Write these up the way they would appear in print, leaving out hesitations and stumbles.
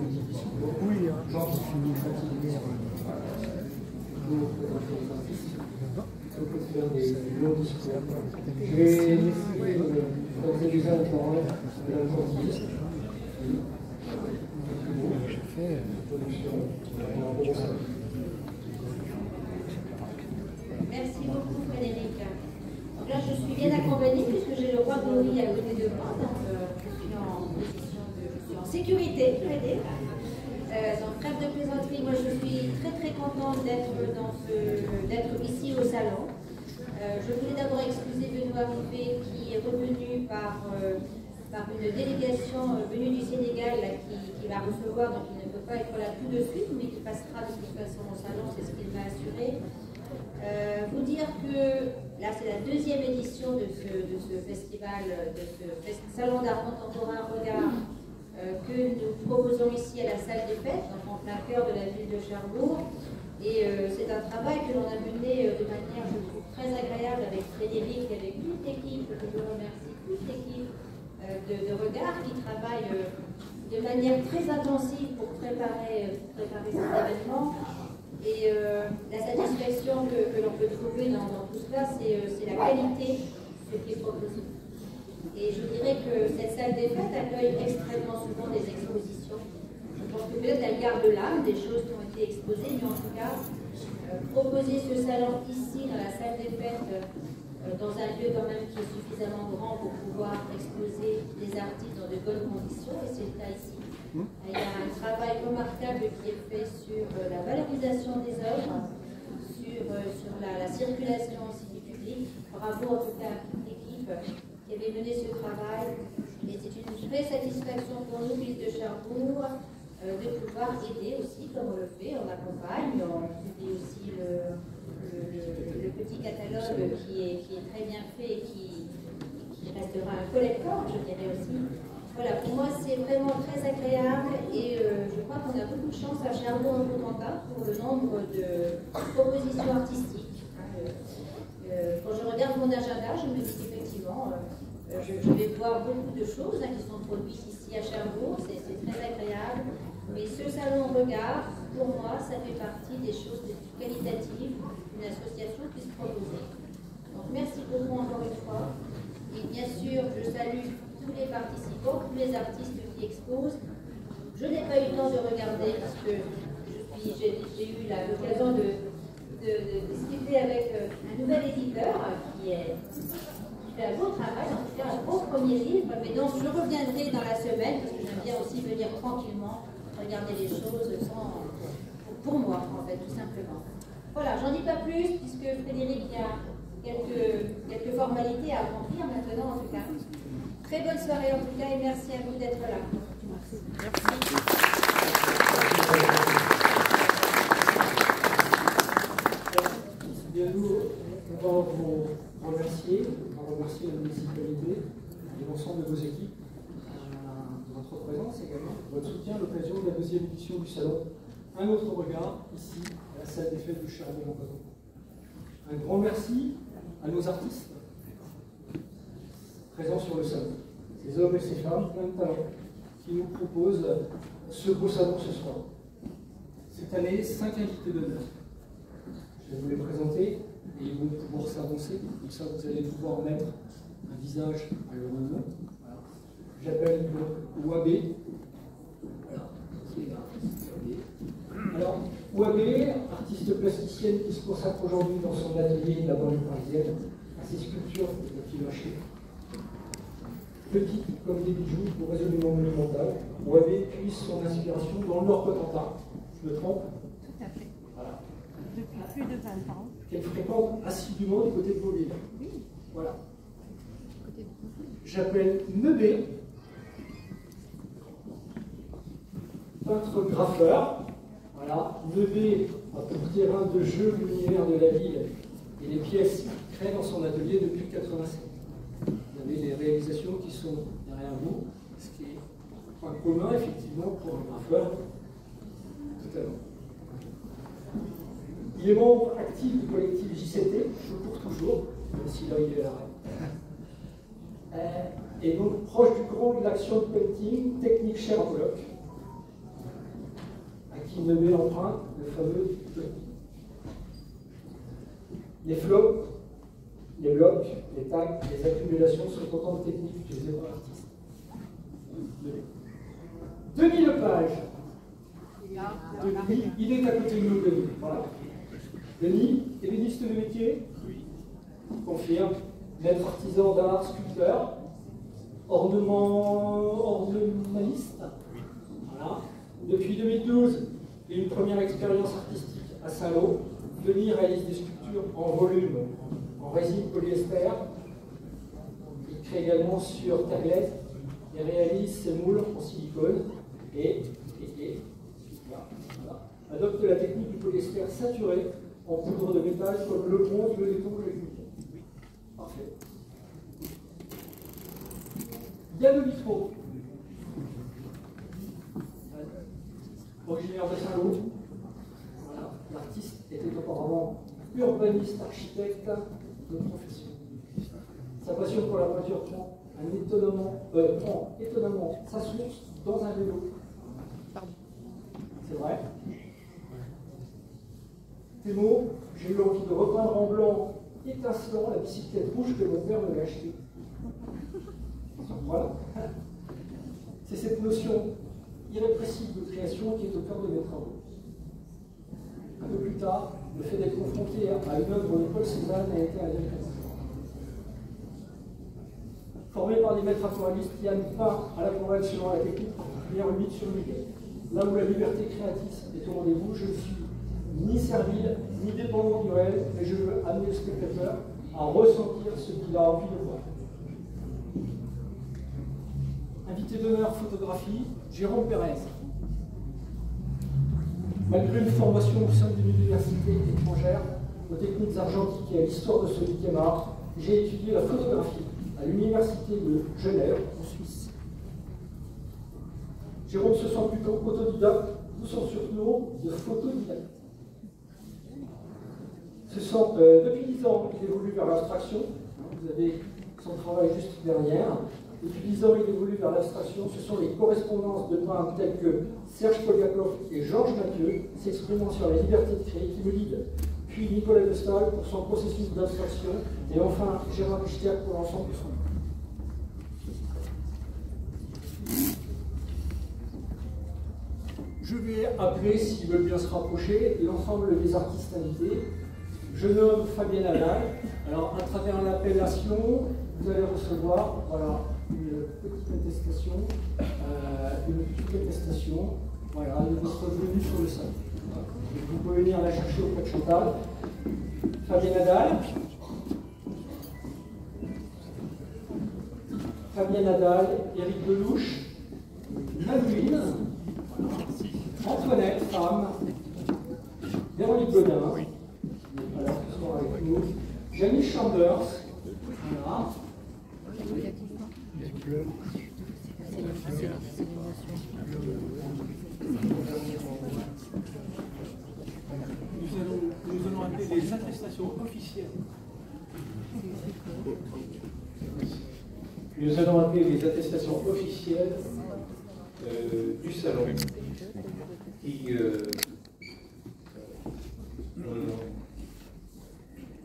Oui, je suis fatigué. Je vais laisser les uns la parole à la journaliste. Merci beaucoup Frédéric. Donc là je suis bien accompagnée puisque j'ai le roi de Louis à côté de moi, donc je suis en position je suis en sécurité, je vais dire. Donc trêve de plaisanterie, moi je suis très contente d'être ici au salon. Je voulais d'abord excuser Benoît Rivet qui est revenu par une délégation venue du Sénégal là, qui va recevoir, donc il ne peut pas être là tout de suite, mais qui passera de toute façon au salon, c'est ce qu'il m'a assuré. Vous dire que là c'est la deuxième édition de ce festival, de ce salon d'art contemporain Regard que nous proposons ici à la salle des fêtes, donc en plein cœur de la ville de Cherbourg. Et c'est un travail que l'on a mené de manière, je trouve, très agréable avec Frédéric et avec toute l'équipe, je remercie toute l'équipe de Regard qui travaille de manière très intensive pour préparer cet événement. Et la satisfaction que l'on peut trouver dans tout cela, c'est la qualité de ce qui est proposé. Et je dirais que cette salle des fêtes accueille extrêmement souvent des expositions. Je pense que peut-être elle garde l'âme des choses qui ont été exposées, mais en tout cas, proposer ce salon ici, dans la salle des fêtes, dans un lieu quand même qui est suffisamment grand pour pouvoir exposer des artistes dans de bonnes conditions, et c'est le cas ici. Il y a un travail remarquable qui est fait sur la valorisation des œuvres, sur la circulation aussi du public. Bravo en tout cas à toute l'équipe qui avait mené ce travail. Et c'est une vraie satisfaction pour nous, ville de Cherbourg, de pouvoir aider aussi, comme on le fait, on accompagne, on publie aussi le petit catalogue qui est très bien fait et qui restera un collector, je dirais aussi. Voilà, pour moi c'est vraiment très agréable et je crois qu'on a beaucoup de chance à Cherbourg-en-Cotentin pour le nombre de propositions artistiques. Quand je regarde mon agenda, je me dis qu'effectivement, je vais voir beaucoup de choses qui sont produites ici à Cherbourg, c'est très agréable. Mais ce salon Regard, pour moi, ça fait partie des choses les plus qualitatives qu'une association puisse proposer. Donc merci beaucoup encore une fois. Et bien sûr, je salue tous les participants, tous les artistes qui exposent. Je n'ai pas eu le temps de regarder parce que j'ai eu l'occasion de discuter avec un nouvel éditeur qui fait un beau travail, en tout cas un beau premier livre. Mais donc je reviendrai dans la semaine parce que j'aime bien aussi venir tranquillement regarder les choses pour moi, en fait, tout simplement. Voilà, j'en dis pas plus puisque Frédéric a quelques formalités à accomplir maintenant en tout cas. Très bonne soirée en tout cas et merci à vous d'être là. Merci. Bien, nous, on va vous remercier, la municipalité et l'ensemble de vos équipes, de votre présence également, de votre soutien à l'occasion de la deuxième édition du salon. Un autre regard, ici, à la salle des fêtes de Cherbourg-en-Cotentin. Un grand merci à nos artistes présents sur le salon, ces hommes et ces femmes plein de talent qui nous proposent ce beau salon ce soir. Cette année, 5 invités d'honneur. Je vais vous les présenter et ils vont pouvoir s'avancer. Comme ça, vous allez pouvoir mettre un visage à leur nom. Voilà. J'appelle Ouabé. Voilà. Alors, Ouabé, artiste plasticienne qui se consacre aujourd'hui dans son atelier de la banlieue parisienne à ses sculptures de filoché. Petites comme des bijoux ou résolument monumentales, Ouabé puise son inspiration dans le Nord Cotentin. Je me trompe? Tout à fait. Voilà. Depuis plus de 20 ans. Qu'elle fréquente assidûment du côté de Beauville. Oui. Voilà. Côté de Beauville. J'appelle Neubé, peintre graffeur. Voilà. Neubé a pour terrain de jeu l'univers de la ville et les pièces qu'il crée dans son atelier depuis 1987. Vous avez les réalisations qui sont derrière vous, ce qui est un point commun effectivement pour un graffeur. Totalement. Il est membre actif du collectif JCT, Je cours toujours, même si là il est à l'arrêt. Et donc proche du courant de l'action de painting, technique chère à Pollock. qui met l'empreinte, le fameux bloc. Les flows, les blocs, les tags, les accumulations sont autant de techniques utilisées par l'artiste. Denis Lepage. Denis, il est à côté de nous, Denis. Voilà. Denis, ébéniste de métier? Oui. Confirme. Maître artisan d'art, sculpteur. Ornementaliste. Oui. Voilà. Depuis 2012, il y a une première expérience artistique à Saint-Lô. Denis réalise des sculptures en volume, en résine polyester. Il crée également sur tablette et réalise ses moules en silicone et voilà. Adopte la technique du polyester saturé en poudre de métal comme le bronze, le laiton, le nickel. Parfait. Yann Vitro, originaire de Saint-Lô. Voilà. L'artiste était auparavant urbaniste, architecte de profession. Sa passion pour la voiture prend étonnamment sa source dans un vélo. C'est vrai. Tes mots, j'ai eu envie de repeindre en blanc étincelant la bicyclette rouge que mon père m'avait achetée. Voilà. C'est cette notion irrépressible de création qui est au cœur de mes travaux. Un peu plus tard, le fait d'être confronté à une œuvre de Paul Cézanne a été un lien. Formé par des maîtres aquarellistes, Yann peint à l'aquarelle selon la technique particulière humide sur nickel. Là où la liberté créatrice est au rendez-vous, je ne suis ni servile, ni dépendant du réel, mais je veux amener le spectateur à ressentir ce qu'il a envie de voir. Invité d'honneur photographie, Jérôme Pérez. Malgré une formation au sein d'une université étrangère, aux techniques argentiques et à l'histoire de ce 8e art, j'ai étudié la photographie à l'université de Genève, en Suisse. Jérôme se sent plutôt autodidacte, ou son surnom de photodidacte. Depuis 10 ans, il évolue vers l'abstraction. Vous avez son travail juste derrière. Depuis 10 ans, il évolue vers l'abstraction. Ce sont les correspondances de peintres tels que Serge Poliakov et Georges Mathieu, s'exprimant sur la liberté de créer, qui me guide. Puis Nicolas de Staël pour son processus d'abstraction. Et enfin, Gérard Richter pour l'ensemble de son œuvre. Je vais appeler, s'ils veulent bien se rapprocher, l'ensemble des artistes invités. Je nomme Fabien Nadal. Alors, à travers l'appellation, vous allez recevoir une petite attestation, voilà, de votre venue sur le sol. Vous pouvez venir la chercher auprès de Chantal. Fabien Nadal. Fabien Nadal, Éric Delouche, Madeline, Antoinette, femme, Véronique Godin, voilà, qui sont avec nous, Jamie Chambers, voilà. Nous allons appeler les attestations officielles. Nous allons appeler les attestations officielles du salon.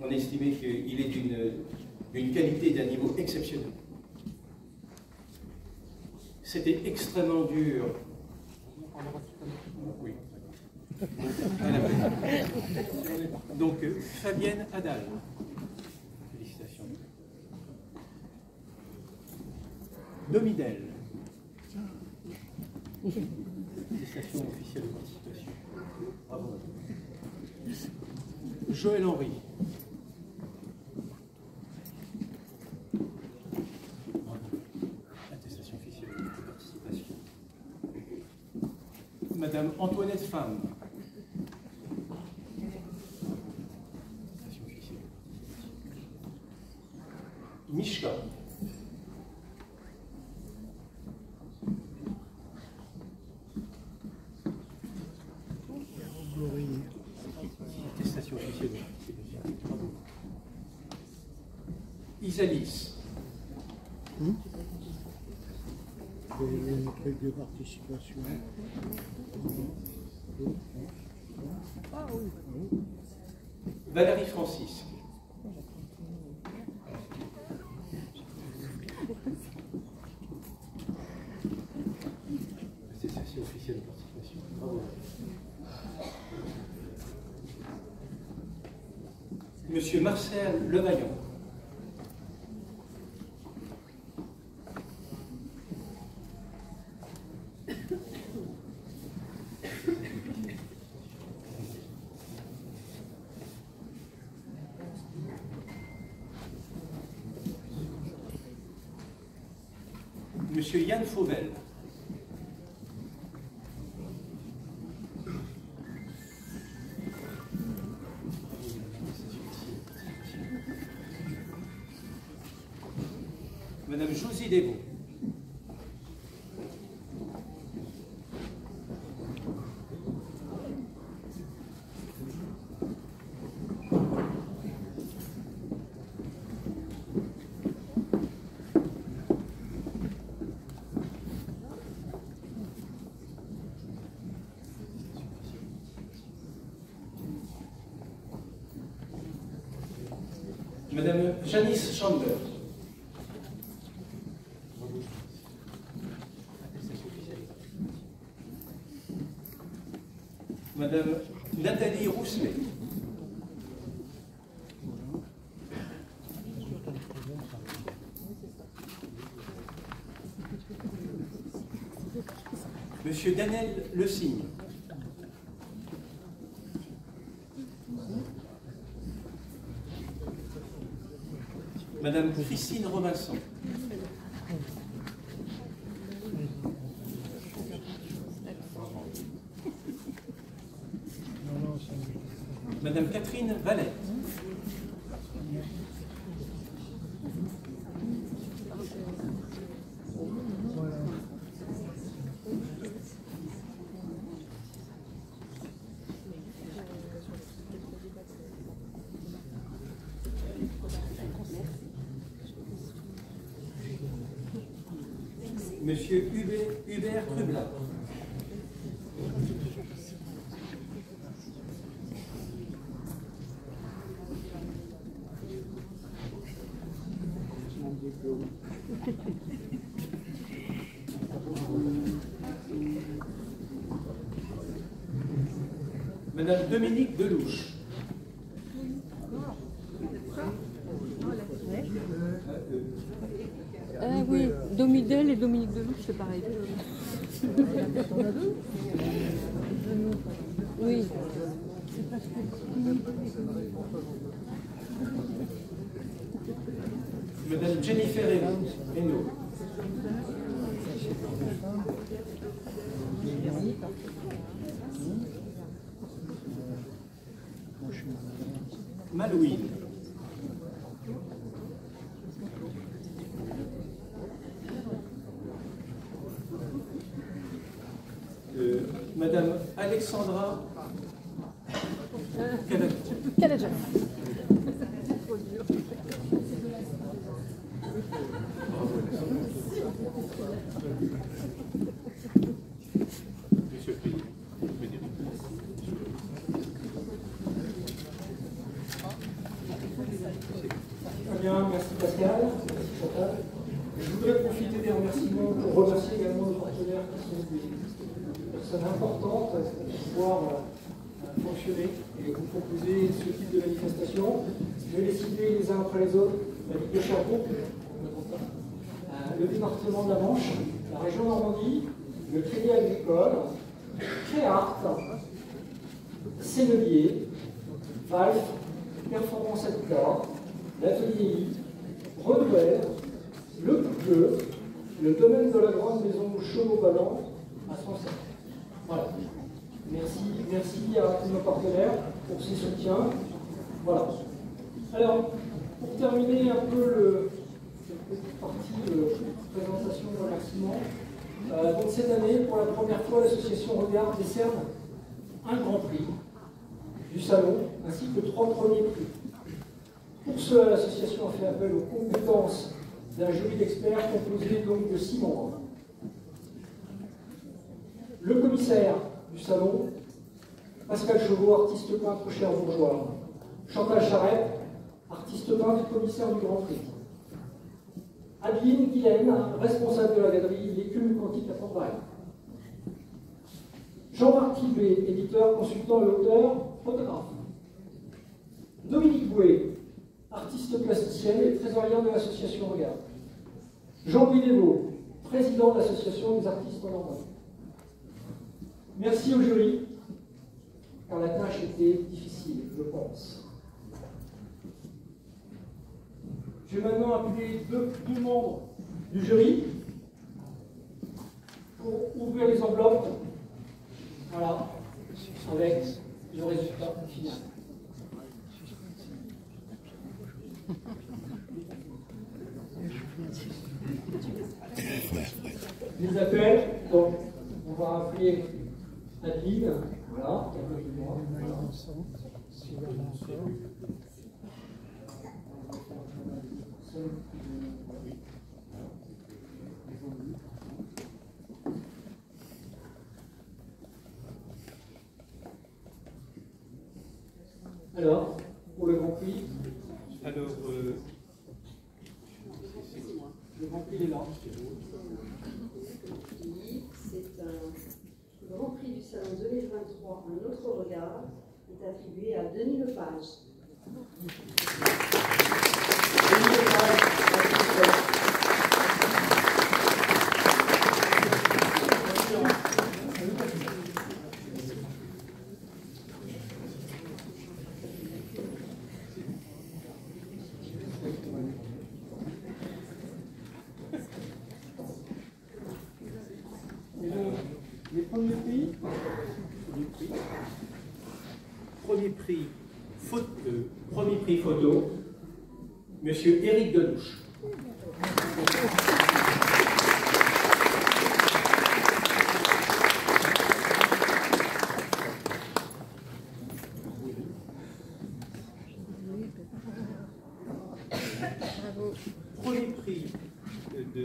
On estimait qu'il est d'une qualité d'un niveau exceptionnel. C'était extrêmement dur. Oui. Donc, Fabienne Adal. Félicitations. Nomidel. Attestation officielle de participation. Bravo. Joël Henry. Attestation officielle de participation. Madame Antoinette Femme. Attestation officielle. Mishka. Attestation officielle. Isalis. Le truc de participation. Valérie Francisque. C'est celle-ci officielle de participation. Bravo. Monsieur Marcel Levaillant. Monsieur Yann Fauvel. Madame Josie Desvaux. Madame Janice Chambers. Madame Nathalie Rousselet. Monsieur Daniel Le Signe. Madame Christine Robinson. Madame Catherine Valette. Monsieur Hubert Trublat. Madame Dominique Delouche. Ah oui, Domidel et Dominique Delouche, c'est pareil. Oui. Madame Jennifer Hainaut. Malouine. Madame Alexandra Canadien. Monsieur le Président. Très bien, merci Pascal, merci Chantal. Je voudrais profiter des remerciements pour remercier également nos partenaires qui sont des personnes importantes pour pouvoir fonctionner et vous proposer ce type de manifestation. Je vais les citer les uns après les autres. La Ligue de Cherbourg, le département de la Manche, la région Normandie, le Crédit Agricole, Créart, Sennelier, Valf, Performance Habitat, l'Atelier I, Renouvel, le Bleu, le domaine de la grande maison Chauveau-Ballant à Sancerre. Voilà. Merci à tous nos partenaires pour ces soutiens. Voilà. Alors, pour terminer un peu cette petite partie de présentation de remerciements, donc cette année, pour la première fois, l'association Regard décerne un grand prix du salon, ainsi que 3 premiers prix. Pour cela, l'association a fait appel aux compétences d'un jury d'experts composé donc de 6 membres. Le commissaire du salon, Pascal Chauveau, artiste peintre cherbourgeois. Chantal Charette, artiste peintre commissaire du Grand Prix. Adeline Guilaine, responsable de la galerie L'écume quantique à Port-Royal. Jean-Marc Tibé, éditeur, consultant et auteur, photographe. Dominique Bouet, artiste plasticienne et trésorière de l'association Regard. Jean-Louis Desvaux, président de l'association des artistes en Normandie. Merci au jury, car la tâche était difficile, je pense. Je vais maintenant appeler deux membres du jury pour ouvrir les enveloppes. Voilà, avec le résultat final. Les appels, donc on va appeler Adeline, voilà, qui est avec moi. Alors, pour le Grand Prix. Alors, le Grand Prix est là. C'est un Grand Prix du Salon 2023, un autre regard, est attribué à Denis Lepage. Denis Lepage, les premiers prix. Premier prix photo, Monsieur Éric Delouche. Premier prix de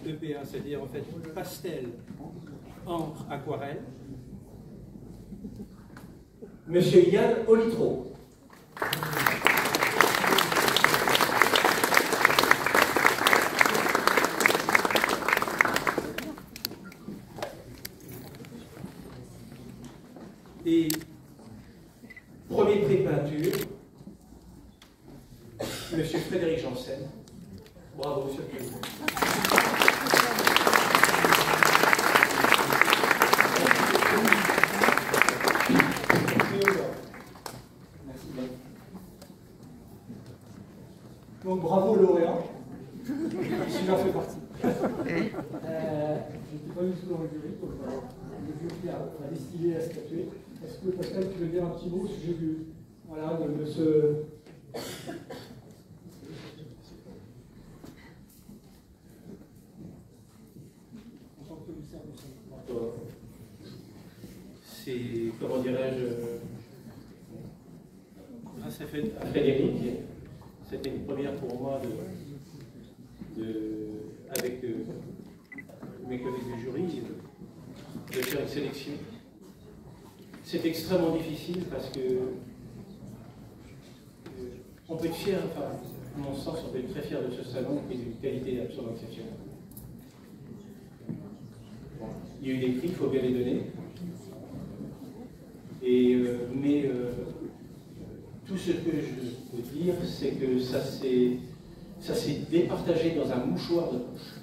EPA, c'est-à-dire en fait pastel, encre, aquarelle, Monsieur Yann Olitro. Et premier prix peinture, Monsieur Frédéric Janssen. Bravo, Monsieur le Président. Merci bien. Donc bravo lauréat. Celui-là fait partie. Je n'étais pas du tout dans le jury, donc le jury a décidé à statuer. Est-ce que Pascal, tu veux dire un petit mot au sujet de ce. C'est, comment dirais-je, grâce à Frédéric, c'était une première pour moi avec mes collègues du jury de faire une sélection. C'est extrêmement difficile parce que on peut être fier, enfin, à mon sens, on peut être très fier de ce salon qui est d'une qualité absolument exceptionnelle. Bon, il y a eu des prix, il faut bien les donner. Mais tout ce que je peux dire, c'est que ça s'est départagé dans un mouchoir de poche.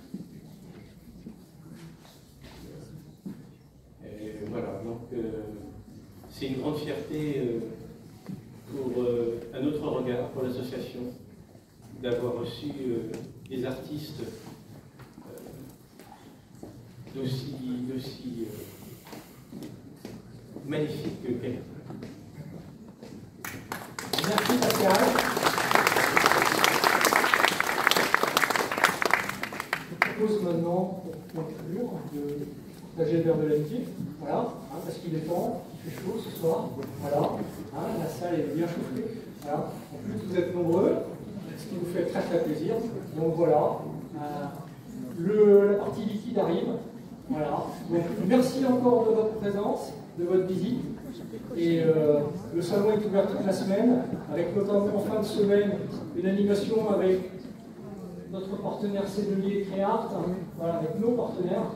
Et voilà, donc c'est une grande fierté pour un autre regard, pour l'association, d'avoir reçu des artistes d'aussi magnifique que qualité. Merci Pascal. Je propose maintenant, pour conclure, de partager le verre de l'amitié. Voilà, parce qu'il est temps, il fait chaud ce soir. Voilà, la salle est bien chauffée. Voilà. En plus, vous êtes nombreux, ce qui vous fait très très plaisir. Donc voilà, la partie liquide arrive. Voilà. Donc merci encore de votre présence. de votre visite. Et le salon est ouvert toute la semaine, avec notamment en fin de semaine une animation avec notre partenaire Cédelier Créart, voilà, avec nos partenaires,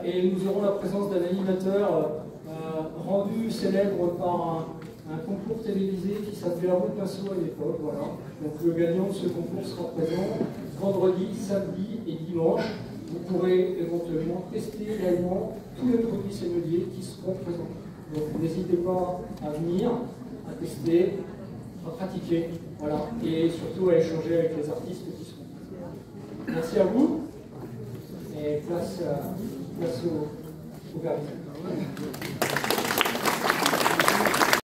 et nous aurons la présence d'un animateur rendu célèbre par un concours télévisé qui s'appelait Arnaud Pinceau à l'époque. Voilà. Donc le gagnant de ce concours sera présent vendredi, samedi et dimanche. Vous pourrez éventuellement tester également tous les produits Cédelier qui seront présents. Donc n'hésitez pas à venir, à tester, à pratiquer, voilà, et surtout à échanger avec les artistes qui seront. Merci à vous et place au verre.